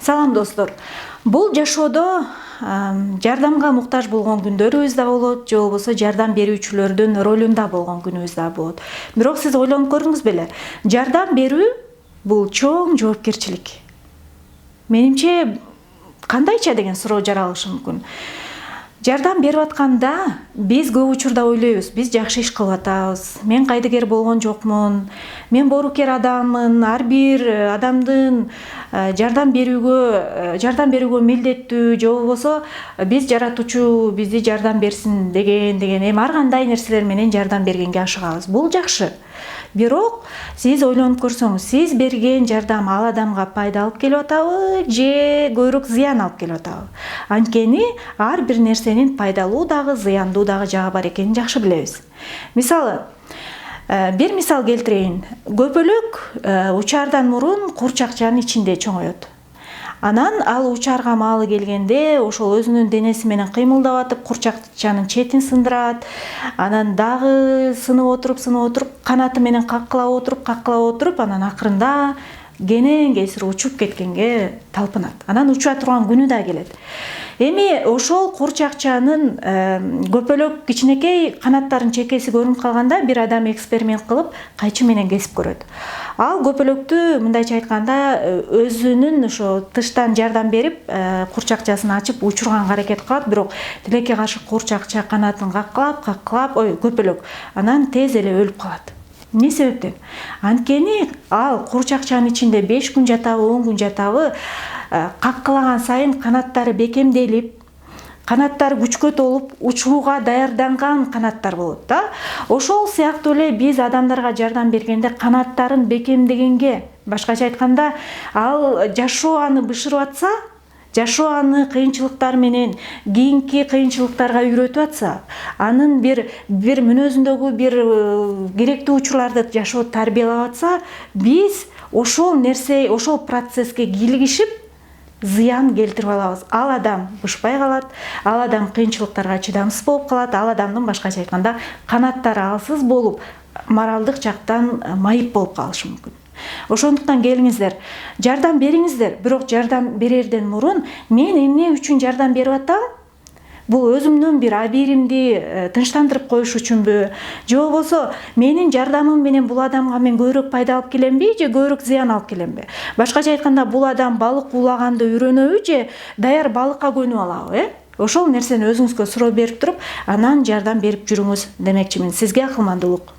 Салам достор. Бул жашоодо жардамга муктаж болгон күндөрүбүз да болот, же болбосо жардам берүүчүлөрдүн ролунда болгон күнүбүз да болот. Бирок сиз ойлонуп көрдүңүз беле? Жардам берүү бул чоң жоопкерчилик. Менимче кандайча деген суроо жаралышы мүмкүн. Жардам берип атканда биз көп учурда ойлойбуз, биз жакшы иш кылып атабыз. Мен кайдыгер болгон жокмун. Мен боорукер адаммын. Ар бир адамдын жардам берүүгө милдеттүү, же болбосо биз жаратуучу бизди жардам берсин деген эми ар кандай нерселер менен жардам бергенге ашыгабыз. Бул жакшы. Бирок сиз ойлонуп көрсөңүз, сиз берген жардам ал адамга пайда алып келип атабы, же көбүрөөк зыян алып келип атабы? Анткени ар бир нерсенин пайдалуу дагы, зыяндуу дагы жагы бар экенин жакшы билебиз. Мисалы, бир мисал келтирейин. Көпөлөк учардан мурун курчакчанын ичинде чоңоет. Анан ал учарга маалы келгенде ошол өзүнүн денеси менен кыймылдап атып, курчакчанын четин сындырат. Анан дагы сынып отуруп, канаты менен каккылап отуруп, анан акырында кенен кесир учуп кеткенге талпынат. Анан учуа турган күнү да келет. Эми ошол курчакчанын көпөлөк кичинекей канаттарынын чекеси көрүнүп калганда бир адам эксперимент кылып кайчы менен кесип көрөт. Ал көпөлөктү мындайча айтканда өзүнүн ошо тыштан жардам берип курчакчасын ачып учурганга аракет кылат, бирок тилекке каршы курчакча канатын каккылап, көпөлөк анан тез эле өлүп калат. Эмне себептен? Анткени ал курчакчанын ичинде 5 күн жатабы, 10 күн жатабы, каккылаган сайын канаттары бекемделип, канаттары күчкө толуп, учууга даярданган канаттар болот да. Ошол сыяктуу эле биз адамдарга жардам бергенде канаттарын бекемдегенге, башкача айтканда, ал жашоо аны бышырып атса, жашоо аны кыйынчылыктар менен кийинки кыйынчылыктарга үйрөтүп атса, анын бир мүнөзүндөгү бир керектүү учурларды жашоо тарбиялап атса, биз ошол процесске кийлигишип зыян келтирип алабыз. Ал адам бышпай калат, ал адам кыйынчылыктарга чыдамсыз болуп калат, ал адамдын башкача айтканда канаттары алсыз болуп, моралдык жактан майып болуп калышы мүмкүн. Ошондуктан келиңиздер, жардам бериңиздер, бирок жардам берерден мурун мен эмне үчүн жардам берип атам? Бул өзүмдүн бир абийиримди тынчтандырып коюш үчүнбү, же болбосо менин жардамым менен бул адамга мен көбүрөөк пайда алып келемби, же көбүрөөк зыян алып келемби? Башкача айтканда, бул адам балык уулаганды үйрөнөбү, же даяр балыкка көнүп алабы, Ошол нерсени өзүңүзгө суроо берип туруп, анан жардам берип жүрүңүз демекчимин. Сизге акылмандуулук.